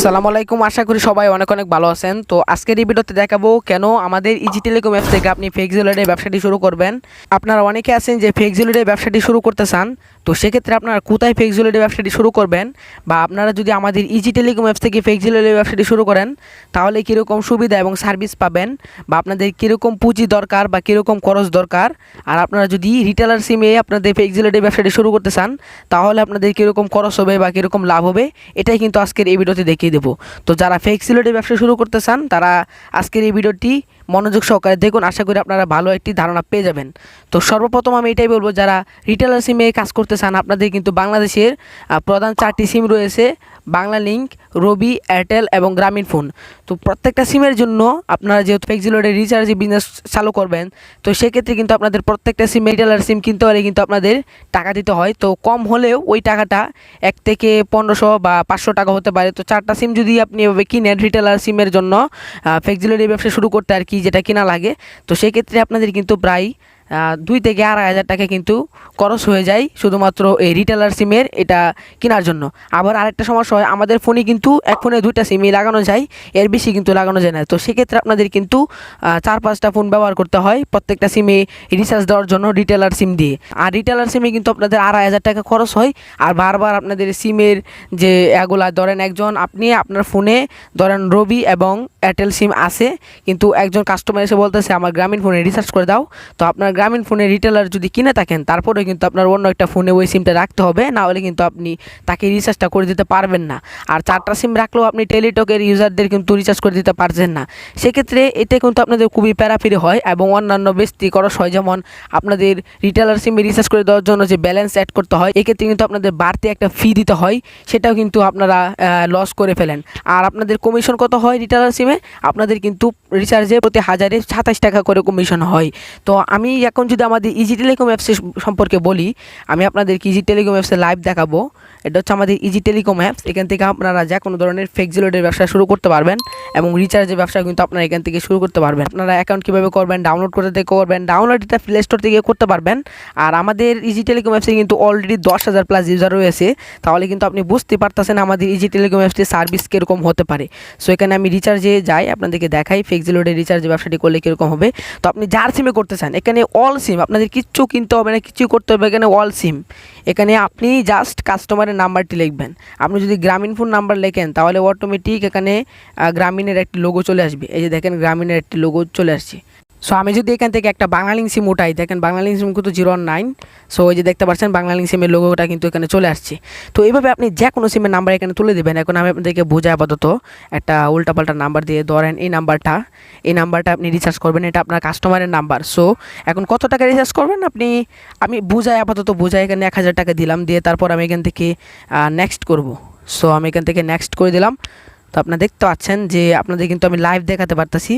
আসসালামু আলাইকুম। আশা করি সবাই অনেক অনেক ভালো আছেন। তো আজকের এই ভিডিওতে দেখাবো কেন আমাদের ইজি টেলিকম অ্যাপস থেকে আপনি ফেক জুয়েলারি ব্যবসাটি শুরু করবেন। আপনারা অনেকে আছেন যে ফেক জুয়েলারি ব্যবসাটি শুরু করতে চান, তো সেক্ষেত্রে আপনারা কোথায় ফেক জুয়েলারি ব্যবসাটি শুরু করবেন, বা আপনারা যদি আমাদের ইজি টেলিকম অ্যাপস থেকে ফেক জুয়েলারি ব্যবসাটি শুরু করেন তাহলে কীরকম সুবিধা এবং সার্ভিস পাবেন, বা আপনাদের কীরকম পুঁজি দরকার বা কীরকম খরচ দরকার। আর আপনারা যদি রিটেলার সিমে আপনাদের ফেক জুয়েলারি ব্যবসাটি শুরু করতে চান তাহলে আপনাদের কীরকম খরচ হবে বা কীরকম লাভ হবে, এটাই কিন্তু আজকের এই ভিডিওতে দেখিয়ে দেবো। তো যারা ফেক জুয়েলারি ব্যবসা শুরু করতে চান তারা আজকের এই ভিডিওটি মনোযোগ সহকারে দেখুন, আশা করি আপনারা ভালো একটি ধারণা পেয়ে যাবেন। তো সর্বপ্রথম আমি এটাই বলবো, যারা রিটেলার সিমে কাজ করতে চান আপনাদের কিন্তু বাংলাদেশের প্রধান 4টি সিম রয়েছে: বাংলালিংক, রবি, এয়ারটেল এবং গ্রামীণ ফোন। তো প্রত্যেকটা সিমের জন্য আপনারা যেহেতু ফেক জুয়েলারি রিচার্জ বিজনেস চালু করবেন, তো সেক্ষেত্রে কিন্তু আপনাদের প্রত্যেকটা সিম রিটেলার সিম কিনতে হলে কিন্তু আপনাদের টাকা দিতে হয়। তো কম হলেও ওই টাকাটা 1 থেকে 1500 বা 500 টাকা হতে পারে। তো 4টা সিম যদি আপনি এভাবে কিনেন রিটেলার সিমের জন্য ফেক জুয়েলারি ব্যবসা শুরু করতে আর কি, যেটা কিনা লাগে, তো সেক্ষেত্রে আপনাদের কিন্তু প্রায় 2 থেকে 2,500 টাকা কিন্তু খরচ হয়ে যায় শুধুমাত্র এই রিটেলার সিমের এটা কেনার জন্য। আবার আরেকটা সমস্যা হয়, আমাদের ফোনে কিন্তু এক ফোনে 2টা সিমই লাগানো যায়, এর বেশি কিন্তু লাগানো যায় না। তো সেক্ষেত্রে আপনাদের কিন্তু 4-5টা ফোন ব্যবহার করতে হয় প্রত্যেকটা সিমে রিচার্জ দেওয়ার জন্য রিটেলার সিম দিয়ে। আর রিটেলার সিমে কিন্তু আপনাদের 2,500 টাকা খরচ হয়। আর বারবার আপনাদের সিমের যে এগুলা ধরেন, আপনি আপনার ফোনে ধরেন রবি এবং এয়ারটেল সিম আছে, কিন্তু একজন কাস্টমার এসে বলতেছে আমার গ্রামীণ ফোনে রিচার্জ করে দাও। তো আপনার গ্রামীণ ফোনে রিটেলার যদি কিনে থাকেন তারপরে কিন্তু আপনার অন্য একটা ফোনে ওই সিমটা রাখতে হবে, না হলে কিন্তু আপনি তাকে রিচার্জটা করে দিতে পারবেন না। আর 4টা সিম রাখলেও আপনি টেলিটকের ইউজারদের কিন্তু রিচার্জ করে দিতে পারছেন না। সেক্ষেত্রে এতে কিন্তু আপনাদের খুবই প্যারাফিরি হয় এবং অন্যান্য বেশি খরচ হয়। যেমন আপনাদের রিটেলার সিমে রিচার্জ করে দেওয়ার জন্য যে ব্যালেন্স অ্যাড করতে হয়, এক্ষেত্রে কিন্তু আপনাদের বাড়তি একটা ফি দিতে হয়, সেটাও কিন্তু আপনারা লস করে ফেলেন। আর আপনাদের কমিশন কত হয় রিটেলার সিমে? আপনাদের কিন্তু রিচার্জে প্রতি 1000-এ 27 টাকা করে কমিশন হয়। তো আমি এখন যদি আমাদের ইজি টেলিকম অ্যাপসের সম্পর্কে বলি, আমি আপনাদেরকে ইজি টেলিকম অ্যাপসে লাইভ দেখাবো। এটা হচ্ছে আমাদের ইজি টেলিকম অ্যাপস। এখান থেকে আপনারা যে কোনো ধরনের ফেক জুয়েলারির ব্যবসা শুরু করতে পারবেন এবং রিচার্জের ব্যবসা কিন্তু আপনারা এখান থেকে শুরু করতে পারবেন। আপনারা অ্যাকাউন্ট কীভাবে করবেন, ডাউনলোড করতে করবেন, ডাউনলোড এটা প্লে স্টোর থেকে করতে পারবেন। আর আমাদের ইজি টেলিকম অ্যাপসে কিন্তু অলরেডি 10,000+ ইউজার রয়েছে, তাহলে কিন্তু আপনি বুঝতে পারতেছেন আমাদের ইজি টেলিকম অ্যাপসটির সার্ভিস কীরকম হতে পারে। সো এখানে আমি রিচার্জে যাই, আপনাদেরকে দেখাই ফেক জুয়েলারি রিচার্জের ব্যবসাটি করলে কীরকম হবে। তো আপনি যার সিমে করতে চান, এখানে অল সিম, আপনাদের কিচ্ছু কিনতে হবে না, কিছু করতে হবে, এখানে অল সিম। এখানে আপনি জাস্ট কাস্টমারের নাম্বারটি লিখবেন। আপনি যদি গ্রামীণ ফোন নাম্বার লেখেন তাহলে অটোমেটিক এখানে গ্রামীণের একটি লোগো চলে আসবে। এই যে দেখেন গ্রামীণের একটি লোগো চলে আসছে। সো আমি যদি এখান থেকে একটা বাংলালিংক সিম উঠাই, দেখেন বাংলালিংক সিম কিন্তু 019। সো এই যে দেখতে পাচ্ছেন বাংলালিংক সিমের লোগোটা কিন্তু এখানে চলে আসছে। তো এইভাবে আপনি যে কোনো সিমের নাম্বার এখানে তুলে দেবেন। এখন আমি আপনাদেরকে বোঝাই আপাতত একটা উল্টাপাল্টা নাম্বার দিয়ে, ধরেন এই নাম্বারটা আপনি রিচার্জ করবেন, এটা আপনার কাস্টমারের নাম্বার। সো এখন কত টাকা রিচার্জ করবেন আমি আপাতত বোঝাই, এখানে 1000 টাকা দিলাম, দিয়ে তারপর আমি এখান থেকে নেক্সট করব। সো আমি এখান থেকে নেক্সট করে দিলাম। তো আপনারা দেখতে পাচ্ছেন যে আপনাদের কিন্তু আমি লাইভ দেখাতে পারতেছি।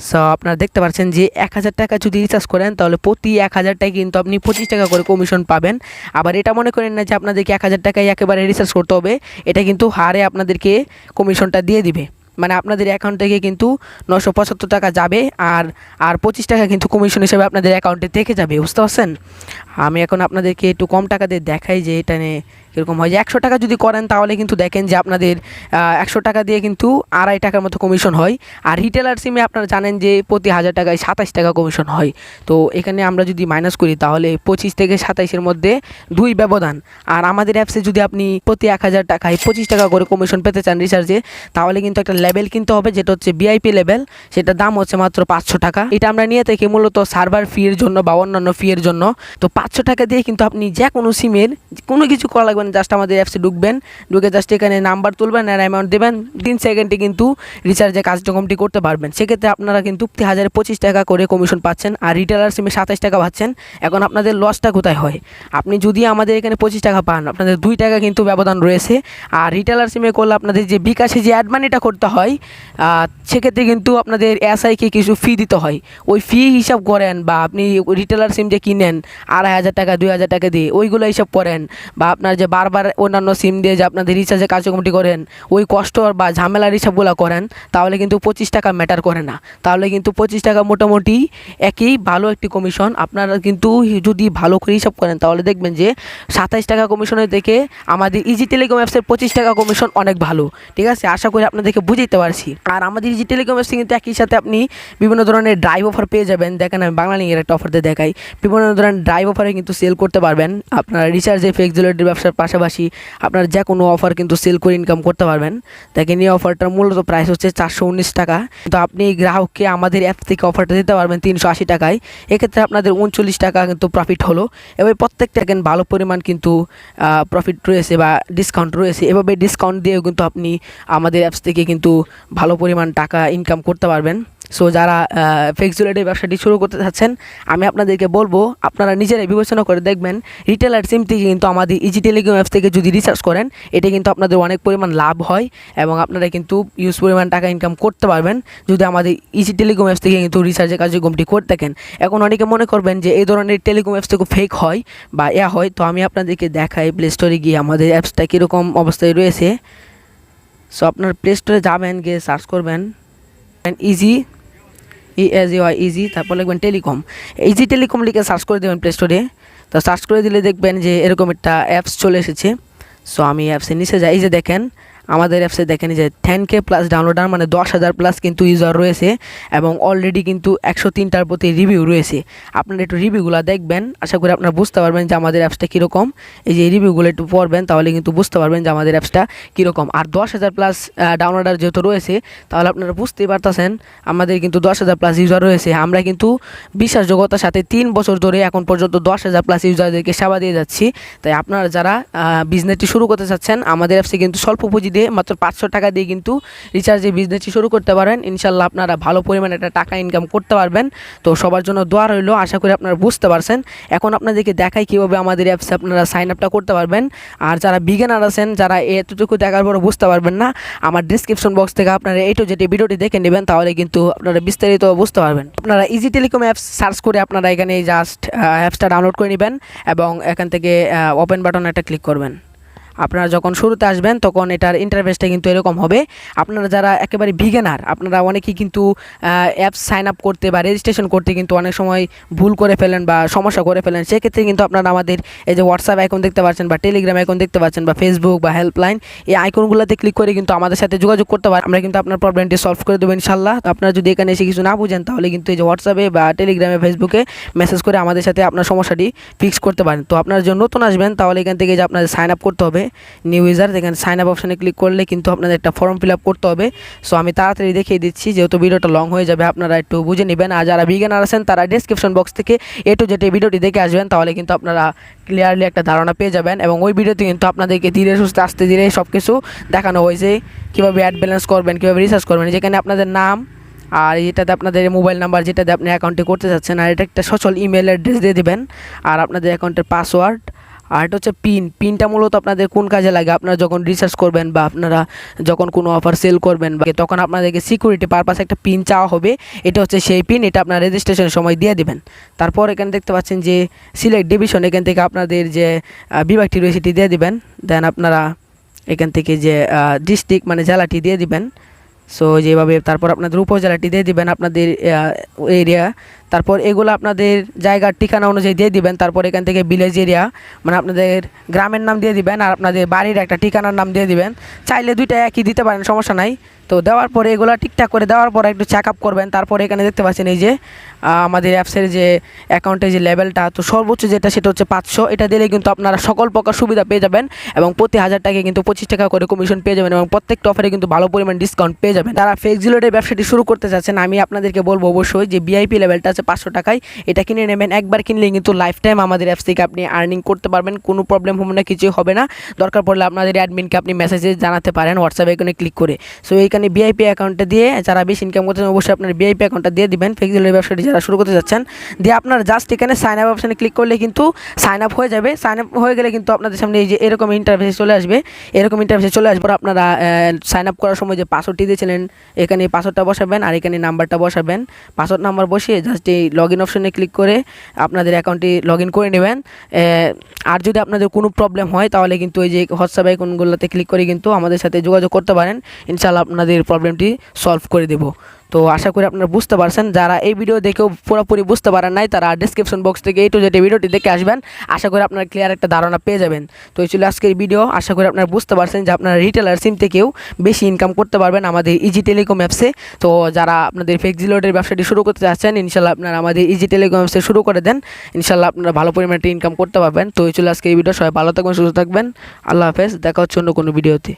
সো আপনারা দেখতে পাচ্ছেন যে 1000 টাকা যদি রিচার্জ করেন তাহলে প্রতি 1000 টাকায় কিন্তু আপনি 25 টাকা করে কমিশন পাবেন। আবার এটা মনে করেন না যে আপনাদেরকে 1000 টাকায় একেবারে রিচার্জ করতে হবে, এটা কিন্তু হারে আপনাদেরকে কমিশনটা দিয়ে দিবে। মানে আপনাদের অ্যাকাউন্ট থেকে কিন্তু 975 টাকা যাবে, আর 25 টাকা কিন্তু কমিশন হিসেবে আপনাদের অ্যাকাউন্টে থেকে যাবে। বুঝতে পারছেন? আমি এখন আপনাদেরকে একটু কম টাকা দিয়ে দেখাই যে এটা নিয়ে কীরকম হয়। যে 100 টাকা যদি করেন তাহলে কিন্তু দেখেন যে আপনাদের 100 টাকা দিয়ে কিন্তু 2.5 টাকার মতো কমিশন হয়। আর রিটেলার সিমে আপনারা জানেন যে প্রতি 1000 টাকায় 27 টাকা কমিশন হয়। তো এখানে আমরা যদি মাইনাস করি তাহলে 25 থেকে 27-এর মধ্যে 2 ব্যবধান। আর আমাদের অ্যাপসে যদি আপনি প্রতি 1000 টাকায় 25 টাকা করে কমিশন পেতে চান রিচার্জে, তাহলে কিন্তু একটা লেভেল কিনতে হবে, যেটা হচ্ছে ভিআইপি লেভেল। সেটার দাম হচ্ছে মাত্র 500 টাকা। এটা আমরা নিয়ে থাকি মূলত সার্ভার ফি এর জন্য বা অন্যান্য ফি এর জন্য। তো 500 টাকা দিয়ে কিন্তু আপনি যে কোনো সিমের কোনো কিছু করা লাগবে না, জাস্ট আমাদের অ্যাপসে ঢুকে জাস্ট এখানে নাম্বার তুলবেন আর অ্যামাউন্ট দেবেন, 3 সেকেন্ডে কিন্তু রিচার্জের কার্যক্রমটি করতে পারবেন। সেক্ষেত্রে আপনারা কিন্তু 1025 টাকা করে কমিশন পাচ্ছেন, আর রিটেলার সিমে 27 টাকা পাচ্ছেন। এখন আপনাদের লসটা কোথায় হয়? আপনি যদি আমাদের এখানে 25 টাকা পান, আপনাদের 2 টাকা কিন্তু ব্যবধান রয়েছে। আর রিটেলার সিমে করলে আপনাদের যে বিকাশে যে অ্যাড মানিটা করতে হয়, সেক্ষেত্রে কিন্তু আপনাদের এসআইকে কিছু ফি দিতে হয়। ওই ফি হিসাব করেন, বা আপনি রিটেলার সিম যে কিনেন 2500 টাকা 2000 টাকা দিয়ে, ওইগুলো হিসাব করেন, বা আপনার যে বারবার অন্যান্য সিম দিয়ে যে আপনাদের রিচার্জের কার্যক্রমটি করেন, ওই কষ্ট বা ঝামেলার হিসাবগুলো করেন, তাহলে কিন্তু 25 টাকা ম্যাটার করে না। তাহলে কিন্তু 25 টাকা মোটামুটি একই ভালো একটি কমিশন। আপনারা কিন্তু যদি ভালো করে হিসাব করেন তাহলে দেখবেন যে 27 টাকা কমিশনের থেকে আমাদের ইজি টেলিকম অ্যাপসের 25 টাকা কমিশন অনেক ভালো। ঠিক আছে, আশা করি আপনাদেরকে বুঝাইতে পারছি। আর আমাদের ইজি টেলিকম অ্যাপসে কিন্তু একই সাথে আপনি বিভিন্ন ধরনের ড্রাইভ অফার পেয়ে যাবেন। দেখেন আমি বাংলা লিঙ্কের একটা অফারতে দেখাই, বিভিন্ন ধরনের ড্রাইভ অফারে কিন্তু সেল করতে পারবেন। আপনারা রিচার্জে ফেক জুয়েলারির ব্যবসার পাশাপাশি আপনার যে কোনো অফার কিন্তু সেল করে ইনকাম করতে পারবেন। দেখেন এই অফারটার মূলত প্রাইস হচ্ছে 419 টাকা, কিন্তু আপনি গ্রাহককে আমাদের অ্যাপ থেকে অফারটা দিতে পারবেন 380 টাকায়। এক্ষেত্রে আপনাদের 39 টাকা কিন্তু প্রফিট হলো। এবার প্রত্যেকটা দেখেন ভালো পরিমাণ কিন্তু প্রফিট রয়েছে বা ডিসকাউন্ট রয়েছে। এভাবে ডিসকাউন্ট দিয়েও কিন্তু আপনি আমাদের অ্যাপস থেকে কিন্তু ভালো পরিমাণ টাকা ইনকাম করতে পারবেন। সো যারা ফেক জুয়েলারির ব্যবসাটি শুরু করতে চাচ্ছেন, আমি আপনাদেরকে বলবো আপনারা নিজেরাই বিবেচনা করে দেখবেন। রিটেলার সিম থেকে কিন্তু আমাদের ইজি টেলিকম অ্যাপস থেকে যদি রিচার্জ করেন, এটা কিন্তু আপনাদের অনেক পরিমাণ লাভ হয় এবং আপনারা কিন্তু ইউজ পরিমাণ টাকা ইনকাম করতে পারবেন যদি আমাদের ইজি টেলিকম অ্যাপস থেকে কিন্তু রিচার্জের কার্যক্রমটি করে থাকেন। এখন অনেকে মনে করবেন যে এই ধরনের টেলিকম অ্যাপস থেকে ফেক হয় বা হয়, তো আমি আপনাদেরকে দেখাই প্লে স্টোরে গিয়ে আমাদের অ্যাপসটা কীরকম অবস্থায় রয়েছে। সো আপনার প্লে স্টোরে যাবেন, গিয়ে সার্চ করবেন ইজি ইজি, তারপর লিখবেন টেলিকম। ইজি টেলিকম লিখে সার্চ করে দেবেন প্লে স্টোরে। তো সার্চ করে দিলে দেখবেন যে এরকম একটা অ্যাপস চলে এসেছে। সো আমি অ্যাপসের নিচে যাই, এই যে দেখেন আমাদের অ্যাপসে দেখেন যে 10K প্লাস ডাউনলোডার, মানে 10,000 প্লাস কিন্তু ইউজার রয়েছে এবং অলরেডি কিন্তু 103টার প্রতি রিভিউ রয়েছে। আপনারা একটু রিভিউগুলো দেখবেন, আশা করি আপনারা বুঝতে পারবেন যে আমাদের অ্যাপসটা কীরকম। এই যে রিভিউগুলো একটু পড়বেন, তাহলে কিন্তু বুঝতে পারবেন যে আমাদের অ্যাপসটা কীরকম। আর 10,000 প্লাস ডাউনলোডার যেহেতু রয়েছে, তাহলে আপনারা বুঝতেই পারতেছেন আমাদের কিন্তু 10,000 প্লাস ইউজার রয়েছে। আমরা কিন্তু বিশ্বাসযোগ্যতার সাথে 3 বছর ধরে এখন পর্যন্ত 10,000 প্লাস ইউজারদেরকে সেবা দিয়ে যাচ্ছি। তাই আপনারা যারা বিজনেসটি শুরু করতে চাচ্ছেন, আমাদের অ্যাপসে কিন্তু স্বল্প পুঁজি দিয়ে মাত্র 500 টাকা দিয়ে কিন্তু রিচার্জে বিজনেসটি শুরু করতে পারেন। ইনশাল্লাহ আপনারা ভালো পরিমাণে একটা টাকা ইনকাম করতে পারবেন। তো সবার জন্য দোয়া রইল, আশা করি আপনারা বুঝতে পারছেন। এখন আপনাদেরকে দেখাই কীভাবে আমাদের অ্যাপসে আপনারা সাইন আপটা করতে পারবেন। আর যারা বিগিনার আছেন, যারা এতটুকু দেখার পরে বুঝতে পারবেন না, আমার ডিসক্রিপশন বক্স থেকে আপনারা এই টু জেড ভিডিওটি দেখে নেবেন, তাহলে কিন্তু আপনারা বিস্তারিত বুঝতে পারবেন। আপনারা ইজি টেলিকম অ্যাপস সার্চ করে আপনারা এখানে জাস্ট অ্যাপসটা ডাউনলোড করে নেবেন এবং এখান থেকে ওপেন বাটনে একটা ক্লিক করবেন। আপনারা যখন শুরুতে আসবেন তখন এটার ইন্টারফেসটা কিন্তু এরকম হবে। আপনারা যারা একেবারে বিগিনার, আপনারা অনেকেই কিন্তু অ্যাপস সাইন আপ করতে বা রেজিস্ট্রেশন করতে কিন্তু অনেক সময় ভুল করে ফেলেন বা সমস্যা করে ফেলেন। সেক্ষেত্রে কিন্তু আপনারা আমাদের এই যে হোয়াটসঅ্যাপ আইকন দেখতে পাচ্ছেন বা টেলিগ্রাম আইকন দেখতে পাচ্ছেন বা ফেসবুক বা হেল্পলাইন, এই আইকনগুলোতে ক্লিক করে কিন্তু আমাদের সাথে যোগাযোগ করতে পারেন। আমরা কিন্তু আপনার প্রবলেমটি সলভ করে দেবো ইনশাল্লাহ। তো আপনারা যদি এখানে এসে কিছু না বুঝেন, তাহলে কিন্তু এই যে হোয়াটসঅ্যাপে বা টেলিগ্রামে ফেসবুকে মেসেজ করে আমাদের সাথে আপনার সমস্যাটি ফিক্স করতে পারেন। তো আপনার জন্য নতুন আসবেন, তাহলে এখান থেকে যে আপনাদের সাইন আপ করতে হবে, নিউ ইউজার, এখানে সাইন আপ অপশানে ক্লিক করলে কিন্তু আপনাদের একটা ফর্ম ফিল আপ করতে হবে। সো আমি তাড়াতাড়ি দেখিয়ে দিচ্ছি, যেহেতু ভিডিওটা লং হয়ে যাবে, আপনারা একটু বুঝে নেবেন। আর যারা বিগিনার আছেন তারা ডিসক্রিপশন বক্স থেকে এ টু জেড ভিডিওটি দেখে আসবেন, তাহলে কিন্তু আপনারা ক্লিয়ারলি একটা ধারণা পেয়ে যাবেন। এবং ওই ভিডিওতে কিন্তু আপনাদেরকে ধীরে সুস্থে আস্তে ধীরে সব কিছু দেখানো হয়েছে, কীভাবে অ্যাড ব্যালেন্স করবেন, কীভাবে রিচার্জ করবেন। যেখানে আপনাদের নাম আর এটাতে আপনাদের মোবাইল নাম্বার যেটাতে আপনি অ্যাকাউন্টে করতে চাচ্ছেন, আর এটা একটা সচল ইমেল অ্যাড্রেস দিয়ে দেবেন, আর আপনাদের অ্যাকাউন্টের পাসওয়ার্ড, আর এটা হচ্ছে পিনটা মূলত আপনাদের কোন কাজে লাগে, আপনারা যখন রিসার্চ করবেন বা আপনারা যখন কোনো অফার সেল করবেন বা তখন আপনাদেরকে সিকিউরিটি পারপাসে একটা পিন চাওয়া হবে। এটা হচ্ছে সেই পিন, এটা আপনার রেজিস্ট্রেশনের সময় দিয়ে দিবেন। তারপর এখানে দেখতে পাচ্ছেন যে সিলেক্ট ডিভিশন, এখান থেকে আপনাদের যে বিভাগটি রয়েছে সেটি দিয়ে দিবেন। দেন আপনারা এখান থেকে যে ডিস্ট্রিক্ট মানে জেলাটি দিয়ে দিবেন। সো যেভাবে তারপর আপনাদের উপজেলাটি দিয়ে দিবেন, আপনাদের এরিয়া, তারপর এগুলো আপনাদের জায়গার ঠিকানা অনুযায়ী দিয়ে দিবেন। তারপর এখান থেকে ভিলেজ এরিয়া মানে আপনাদের গ্রামের নাম দিয়ে দিবেন, আর আপনাদের বাড়ির একটা ঠিকানার নাম দিয়ে দিবেন। চাইলে দুইটা একই দিতে পারেন, সমস্যা নাই। তো দেওয়ার পরে এগুলো ঠিকঠাক করে দেওয়ার পরে একটু চেক আপ করবেন। তারপরে এখানে দেখতে পাচ্ছেন এই যে আমাদের অ্যাপসের যে অ্যাকাউন্টের যে লেভেলটা, তো সর্বোচ্চ যেটা সেটা হচ্ছে 500। এটা দিলে কিন্তু আপনারা সকল প্রকার সুবিধা পেয়ে যাবেন এবং প্রতি 1000 টাকায় কিন্তু 25 টাকা করে কমিশন পেয়ে যাবেন এবং প্রত্যেকটা অফারে কিন্তু ভালো পরিমাণ ডিসকাউন্ট পেয়ে যাবেন। যারা ফেক জুয়েলারি ব্যবসাটি শুরু করতে চাচ্ছেন, আমি আপনাদেরকে বলবো অবশ্যই যে ভিআইপি লেভেলটা আছে 500 টাকায়, এটা কিনে নেবেন। একবার কিনলে কিন্তু লাইফ টাইম আমাদের অ্যাপস থেকে আপনি আর্নিং করতে পারবেন, কোনো প্রবলেম হবে না, কিছুই হবে না। দরকার পড়লে আপনাদের অ্যাডমিনকে আপনি মেসেজে জানাতে পারেন হোয়াটসঅ্যাপে এখানে ক্লিক করে। সো এইখানে ভিআইপি অ্যাকাউন্টটা দিয়ে যারা বেশি ইনকাম করতেছেন অবশ্যই আপনার ভিআইপি অ্যাকাউন্টটা দিয়ে দিবেন। ফেক জুয়েলারি ব্যবসাটি যারা শুরু করতে যাচ্ছেন, দিয়ে আপনার জাস্ট এখানে সাইন আপ অপশানে ক্লিক করলে কিন্তু সাইন আপ হয়ে যাবে। সাইন আপ হয়ে গেলে কিন্তু আপনাদের সামনে এই যে এরকম ইন্টারফেসে চলে আসবে। এরকম ইন্টারফেসে চলে আসবে, আপনারা সাইন আপ করার সময় যে পাসওয়ার্ডটি দিয়েছিলেন এখানে পাসওয়ার্ডটা বসাবেন আর এখানে নাম্বারটা বসাবেন। পাসওয়ার্ড নাম্বার বসিয়ে জাস্ট জাস্ট এই লগ ইন অপশনে ক্লিক করে আপনাদের অ্যাকাউন্টটি লগ ইন করে নেবেন। আর যদি আপনাদের কোনো প্রবলেম হয় তাহলে কিন্তু এই যে হোয়াটসঅ্যাপ আইকনগুলোতে ক্লিক করে কিন্তু আমাদের সাথে যোগাযোগ করতে পারেন। ইনশাআল্লাহ আপনাদের প্রবলেমটি সলভ করে দেব। তো আশা করি আপনারা বুঝতে পারছেন। যারা এই ভিডিও দেখেও পুরোপুরি বুঝতে পারেন নাই তারা ডেসক্রিপশন বক্স থেকে এই টু জেড ভিডিওটি দেখে আসবেন। আশা করি আপনারা ক্লিয়ার একটা ধারণা পেয়ে যাবেন। তো এই ছিল আজকের ভিডিও। আশা করি আপনারা বুঝতে পারছেন যে আপনারা রিটেলার সিম থেকেও বেশি ইনকাম করতে পারবেন আমাদের ইজি টেলিকম অ্যাপসে। তো যারা আপনাদের ফ্লেক্সি লোডের ব্যবসাটি শুরু করতে চাচ্ছেন ইনশাআল্লাহ আপনারা আমাদের ইজি টেলিকম অ্যাপসে শুরু করে দেন। ইনশাআল্লাহ আপনারা ভালো পরিমাণে ইনকাম করতে পারবেন। তো এই ছিল আজকে এই ভিডিও। সবাই ভালো থাকবেন, সুস্থ থাকবেন। আল্লাহ হাফেজ। দেখা হচ্ছে অন্য কোনো ভিডিওতে।